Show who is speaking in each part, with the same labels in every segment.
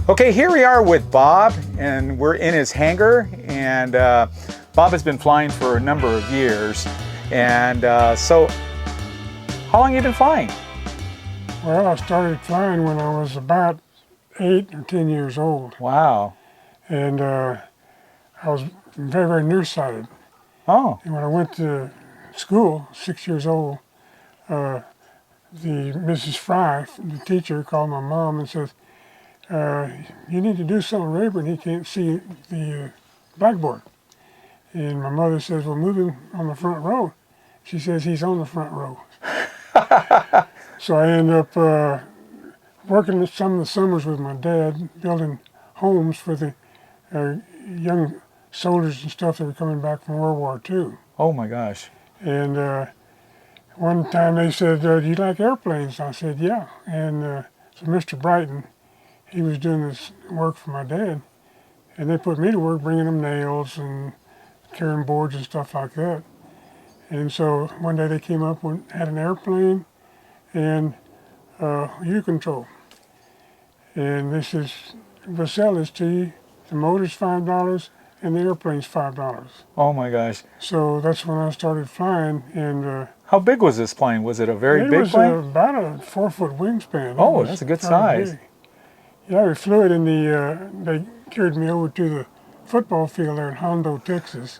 Speaker 1: Okay, here we are with Bob, and we're in his hangar, and Bob has been flying for a number of years. And so, how long have you been flying?
Speaker 2: Well, I started flying when I was about 8 or 10 years old.
Speaker 1: Wow.
Speaker 2: And I was very, very nearsighted.
Speaker 1: Oh.
Speaker 2: And when I went to school, 6 years old, the Mrs. Fry, the teacher, called my mom and said, you need to do something, Rayburn. He can't see the blackboard. And my mother says, well, move him on the front row. She says, he's on the front row. So I ended up working some of the summers with my dad, building homes for the young soldiers and stuff that were coming back from World War II.
Speaker 1: Oh my gosh.
Speaker 2: And one time they said, do you like airplanes? I said, yeah. And so Mr. Brighton, he was doing this work for my dad, and they put me to work bringing them nails and carrying boards and stuff like that. And so one day they came up and had an airplane and U-control. And they says, we'll sell this to you. The motor's $5 and the airplane's $5.
Speaker 1: Oh my gosh.
Speaker 2: So that's when I started flying. And
Speaker 1: how big was this plane? Was it a very big plane?
Speaker 2: It was about a 4-foot wingspan.
Speaker 1: Oh, that's a good size.
Speaker 2: Big. Yeah, we flew it in they carried me over to the football field there in Hondo, Texas,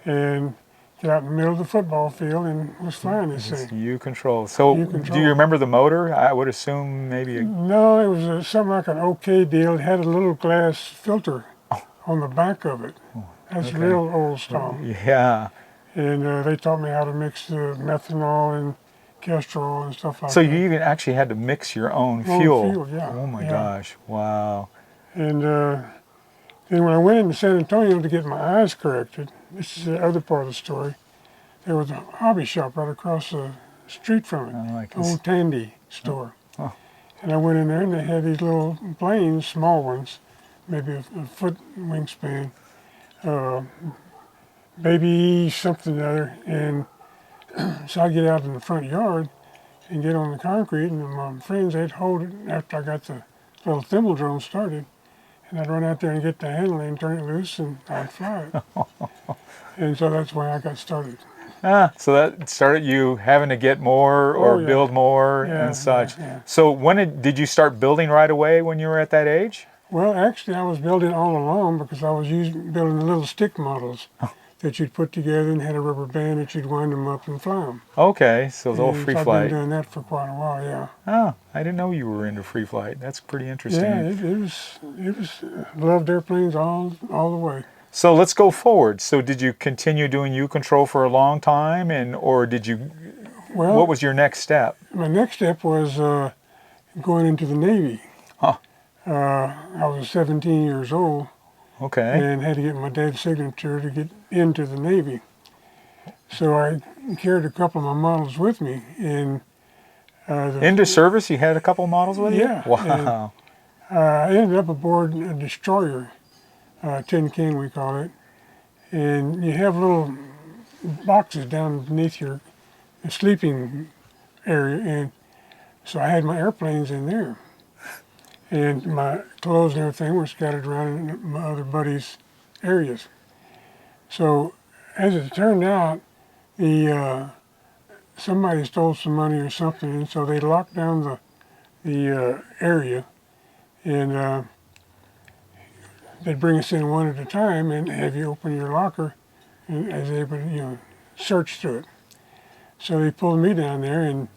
Speaker 2: and got out in the middle of the football field and was flying this thing.
Speaker 1: U-control. So do you remember the motor? I would assume maybe.
Speaker 2: No, it was something like an OK deal. It had a little glass filter on the back of it. That's real old style.
Speaker 1: Yeah.
Speaker 2: And they taught me how to mix methanol and Kestrel and stuff like that.
Speaker 1: So you even actually had to mix your own fuel?
Speaker 2: Yeah.
Speaker 1: Oh my gosh, wow.
Speaker 2: And then when I went into San Antonio to get my eyes corrected, this is the other part of the story, there was a hobby shop right across the street from it, old Tandy store.
Speaker 1: Oh.
Speaker 2: And I went in there and they had these little planes, small ones, maybe a foot wingspan, baby something or other. And so I get out in the front yard and get on the concrete, and my friends, they'd hold it after I got the little thimble drone started, and I'd run out there and get the handle and turn it loose, and I'd fly it. And so that's why I got started.
Speaker 1: So that started you having to get more or build more and such.
Speaker 2: Yeah.
Speaker 1: So when did you start building right away when you were at that age?
Speaker 2: Well, actually, I was building all along because I was building the little stick models that you'd put together and had a rubber band that you'd wind them up and fly them.
Speaker 1: Okay, so it's all free
Speaker 2: I've
Speaker 1: flight.
Speaker 2: been doing that for quite a while, yeah.
Speaker 1: Oh, I didn't know you were into free flight. That's pretty interesting.
Speaker 2: Yeah, it was loved airplanes all the way.
Speaker 1: So let's go forward. So did you continue doing U-control for a long time, or did you?
Speaker 2: Well,
Speaker 1: what was your next step?
Speaker 2: My next step was going into the Navy.
Speaker 1: Huh.
Speaker 2: I was 17 years old.
Speaker 1: Okay.
Speaker 2: And had to get my dad's signature to get into the Navy. So I carried a couple of my models with me. And
Speaker 1: into service, you had a couple of models with you?
Speaker 2: Yeah.
Speaker 1: Wow.
Speaker 2: I ended up aboard a destroyer, tin can we call it. And you have little boxes down beneath your sleeping area. And so I had my airplanes in there. And my clothes and everything were scattered around in my other buddies' areas. So as it turned out, somebody stole some money or something, and so they locked down the area, and they'd bring us in one at a time and have you open your locker, and as they would search through it. So they pulled me down there, and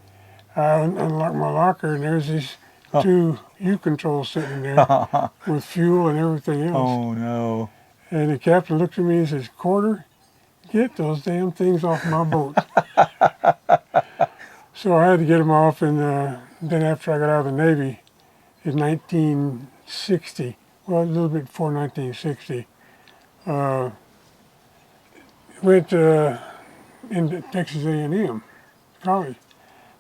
Speaker 2: I unlocked my locker, and there's these two U-controls sitting there with fuel and everything else.
Speaker 1: Oh no.
Speaker 2: And the captain looked at me and says, Quarter, get those damn things off my boat. So I had to get them off, and then after I got out of the Navy in 1960, well, a little bit before 1960, went into Texas A&M College,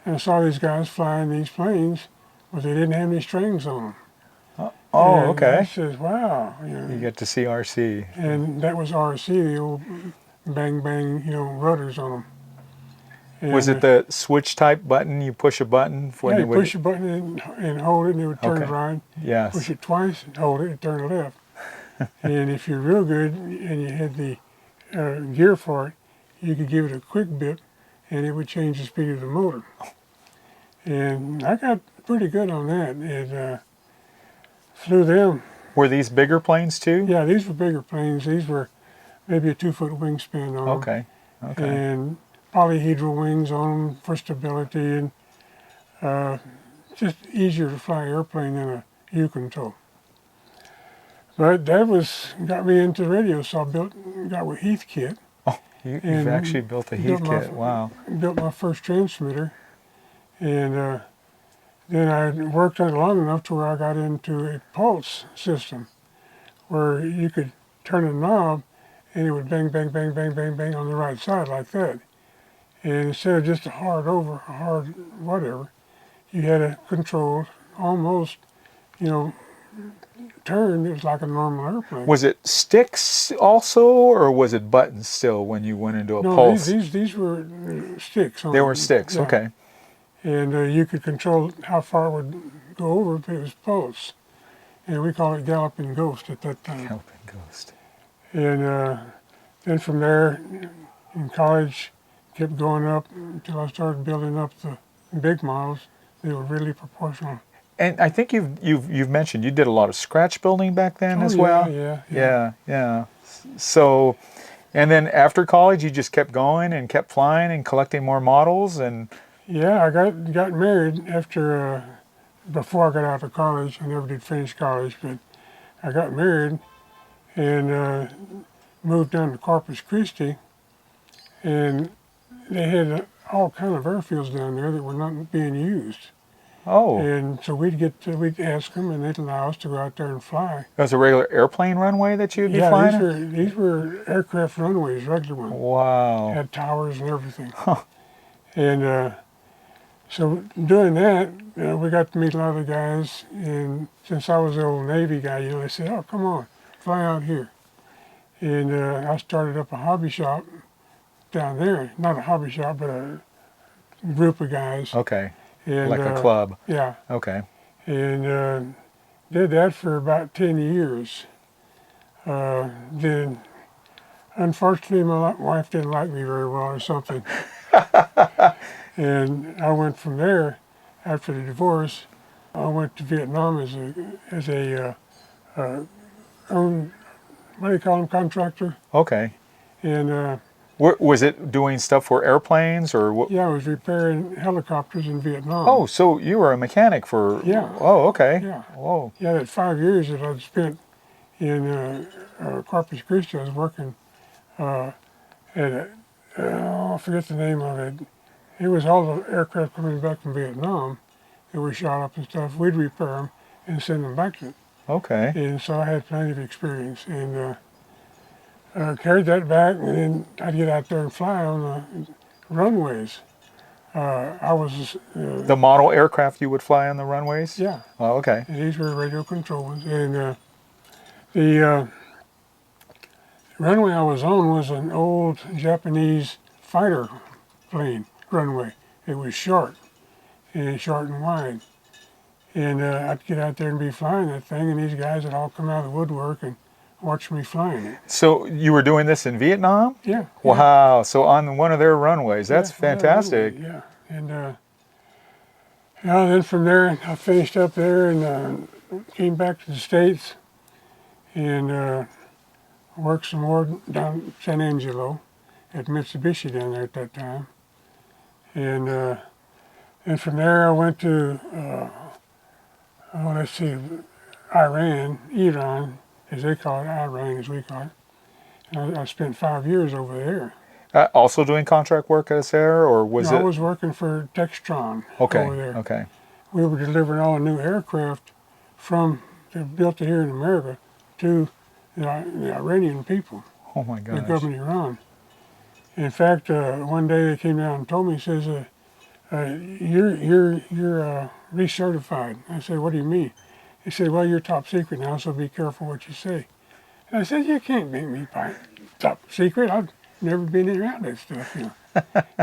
Speaker 2: and I saw these guys flying these planes, but they didn't have any strings on them.
Speaker 1: Oh,
Speaker 2: and
Speaker 1: okay.
Speaker 2: I says, wow.
Speaker 1: You get to see RC.
Speaker 2: And that was RC, the old bang, bang, rudders on them. And,
Speaker 1: Was it the switch type button? You push a button when
Speaker 2: yeah,
Speaker 1: it
Speaker 2: you
Speaker 1: would.
Speaker 2: push a button and hold it, and it would turn
Speaker 1: Okay.
Speaker 2: right.
Speaker 1: Yes.
Speaker 2: Push it twice and hold it, and turn left. And if you're real good and you had the gear for it, you could give it a quick bit, and it would change the speed of the motor. And I got pretty good on that. And flew them.
Speaker 1: Were these bigger planes too?
Speaker 2: Yeah, these were bigger planes. These were maybe a 2-foot wingspan on them.
Speaker 1: Okay. Okay.
Speaker 2: And polyhedral wings on them for stability, and just easier to fly an airplane than a U-control. But that got me into radio, so got with Heathkit.
Speaker 1: Oh, you've
Speaker 2: and
Speaker 1: actually built a
Speaker 2: built my-
Speaker 1: Heathkit. Wow.
Speaker 2: Built my first transmitter, and then I worked on it long enough to where I got into a pulse system, where you could turn a knob and it would bang, bang, bang, bang, bang, bang on the right side like that. And instead of just a hard whatever, you had a control almost, turn. It was like a normal airplane.
Speaker 1: Was it sticks also, or was it buttons still when you went into a
Speaker 2: No,
Speaker 1: pulse?
Speaker 2: these were sticks.
Speaker 1: They were sticks.
Speaker 2: Yeah.
Speaker 1: Okay.
Speaker 2: And you could control how far it would go over if it was pulse. And we call it galloping ghost at that time.
Speaker 1: Helping Ghost.
Speaker 2: And then from there, in college, kept going up until I started building up the big models. They were really proportional.
Speaker 1: And I think you've mentioned you did a lot of scratch building back then as
Speaker 2: yeah,
Speaker 1: well. Yeah. So, and then after college, you just kept going and kept flying and collecting more models and.
Speaker 2: Yeah, I got married after, before I got out of college. I never did finish college, but I got married and moved down to Corpus Christi, and they had all kind of airfields down there that were not being used.
Speaker 1: Oh,
Speaker 2: And so we'd ask them, and they'd allow us to go out there and fly.
Speaker 1: that was a regular airplane runway that you'd be
Speaker 2: Yeah,
Speaker 1: flying?
Speaker 2: these were aircraft runways, regular ones.
Speaker 1: Wow.
Speaker 2: Had towers and everything. And so doing that, we got to meet a lot of the guys. And since I was the old Navy guy, they said, "Oh, come on, fly out here." And I started up a hobby shop down there. Not a hobby shop, but a group of guys.
Speaker 1: Okay.
Speaker 2: And,
Speaker 1: Like a club.
Speaker 2: Yeah.
Speaker 1: Okay.
Speaker 2: And did that for about 10 years. Then, unfortunately, my wife didn't like me very well or something. And I went from there, after the divorce, I went to Vietnam as a what do you call them, contractor.
Speaker 1: Okay.
Speaker 2: And
Speaker 1: Was it doing stuff for airplanes or what?
Speaker 2: yeah, I was repairing helicopters in Vietnam.
Speaker 1: Oh, so you were a mechanic for.
Speaker 2: Yeah.
Speaker 1: Oh, okay.
Speaker 2: Yeah.
Speaker 1: Oh.
Speaker 2: Yeah, that 5 years that I'd spent in Corpus Christi, I was working at I forget the name of it. It was all the aircraft coming back from Vietnam that were shot up and stuff. We'd repair them and send them back to it.
Speaker 1: Okay.
Speaker 2: And so I had plenty of experience, and carried that back, and then I'd get out there and fly on the runways. I was
Speaker 1: The model aircraft you would fly on the runways?
Speaker 2: yeah,
Speaker 1: Oh, okay.
Speaker 2: and these were radio control ones. And the runway I was on was an old Japanese fighter plane runway. It was short and wide. And I'd get out there and be flying that thing, and these guys would all come out of the woodwork and watch me flying it.
Speaker 1: So you were doing this in Vietnam?
Speaker 2: Yeah.
Speaker 1: Wow. So on one of their runways. That's
Speaker 2: Yeah,
Speaker 1: fantastic.
Speaker 2: Yeah. And then from there, I finished up there and came back to the States and worked some more down in San Angelo at Mitsubishi down there at that time. And from there, I went to, Iran, as they call it, Iran as we call it. And I spent 5 years over there.
Speaker 1: Also doing contract work as there, or was
Speaker 2: No,
Speaker 1: it?
Speaker 2: I was working for Textron
Speaker 1: Okay.
Speaker 2: over there.
Speaker 1: Okay.
Speaker 2: We were delivering all the new aircraft that built here in America to the Iranian people,
Speaker 1: Oh my
Speaker 2: the
Speaker 1: gosh.
Speaker 2: government of Iran. In fact, one day they came down and told me, says, you're recertified. I said, what do you mean? He said, well, you're top secret now, so be careful what you say. And I said, you can't make me top secret. I've never been around that stuff,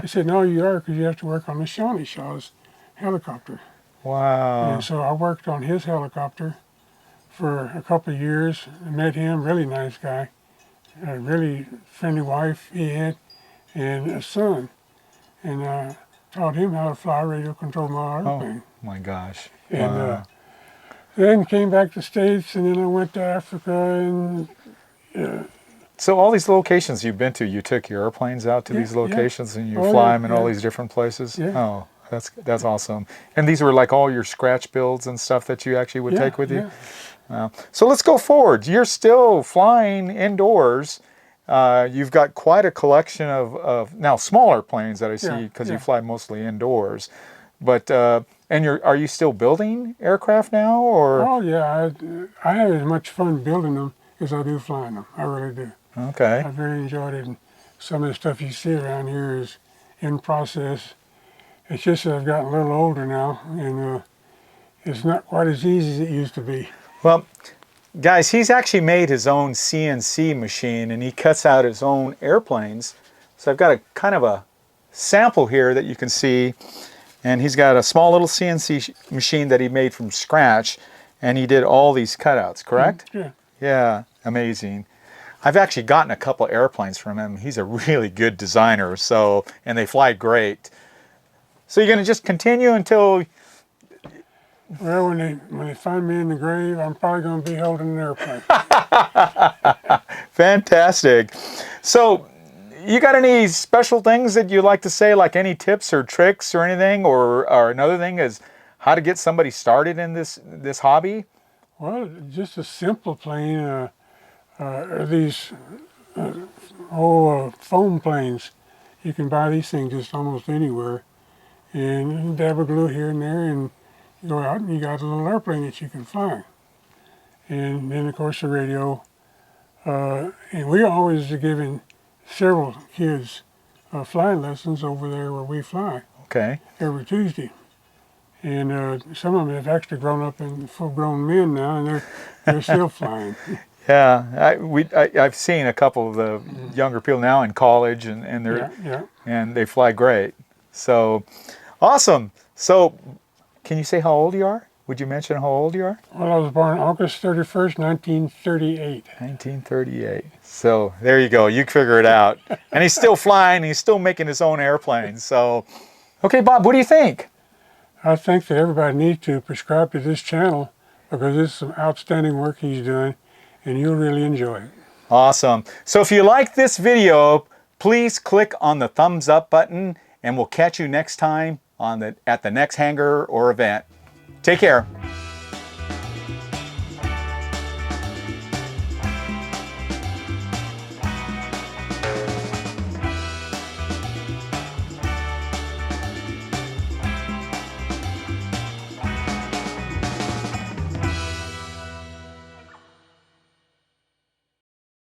Speaker 2: He said, no, you are, because you have to work on the Shawnee Shaw's helicopter.
Speaker 1: Wow.
Speaker 2: And so I worked on his helicopter for a couple of years. I met him, really nice guy, a really friendly wife he had, and a son. And I taught him how to fly radio control my airplane.
Speaker 1: Oh my gosh.
Speaker 2: And
Speaker 1: Wow.
Speaker 2: then came back to the States, and then I went to Africa, and
Speaker 1: So all these locations you've been to, you took your airplanes out to
Speaker 2: Yeah,
Speaker 1: these
Speaker 2: yeah.
Speaker 1: locations and you
Speaker 2: Oh,
Speaker 1: fly
Speaker 2: yeah,
Speaker 1: them in all
Speaker 2: yeah.
Speaker 1: these different places?
Speaker 2: Yeah.
Speaker 1: Oh, that's awesome. And these were like all your scratch builds and stuff that you actually would
Speaker 2: yeah,
Speaker 1: take with you?
Speaker 2: yeah.
Speaker 1: Wow. So let's go forward. You're still flying indoors. You've got quite a collection of now smaller planes that I see
Speaker 2: Yeah,
Speaker 1: because
Speaker 2: yeah.
Speaker 1: you fly mostly indoors. But and are you still building aircraft now, or?
Speaker 2: Oh yeah, I have as much fun building them as I do flying them. I really do.
Speaker 1: Okay.
Speaker 2: I very enjoyed it. And some of the stuff you see around here is in process. It's just that I've gotten a little older now, and it's not quite as easy as it used to be.
Speaker 1: Well, guys, he's actually made his own CNC machine and he cuts out his own airplanes. So I've got a kind of a sample here that you can see. And he's got a small little CNC machine that he made from scratch. And he did all these cutouts, correct?
Speaker 2: Yeah.
Speaker 1: Yeah, amazing. I've actually gotten a couple airplanes from him. He's a really good designer, so, and they fly great. So you're going to just continue until...
Speaker 2: Well, when they find me in the grave, I'm probably going to be holding an airplane.
Speaker 1: Fantastic. So, you got any special things that you'd like to say, like any tips or tricks or anything? Or another thing is how to get somebody started in this hobby?
Speaker 2: Well, just a simple plane. These foam planes. You can buy these things just almost anywhere. And dab a glue here and there, and you go out and you got a little airplane that you can fly. And then, of course, the radio. And we always are giving several kids flying lessons over there where we fly
Speaker 1: Okay.
Speaker 2: every Tuesday. And some of them have actually grown up and full-grown men now, and they're still flying.
Speaker 1: Yeah, I've seen a couple of the younger people now in college, and and they fly great. So, awesome. So, can you say how old you are? Would you mention how old you are?
Speaker 2: Well, I was born August 31st, 1938.
Speaker 1: 1938. So there you go. You figure it out. And he's still flying. He's still making his own airplanes. So, okay, Bob, what do you think?
Speaker 2: I think that everybody needs to prescribe to this channel because it's some outstanding work he's doing, and you'll really enjoy it.
Speaker 1: Awesome. So if you like this video, please click on the thumbs up button, and we'll catch you next time at the next hangar or event. Take care.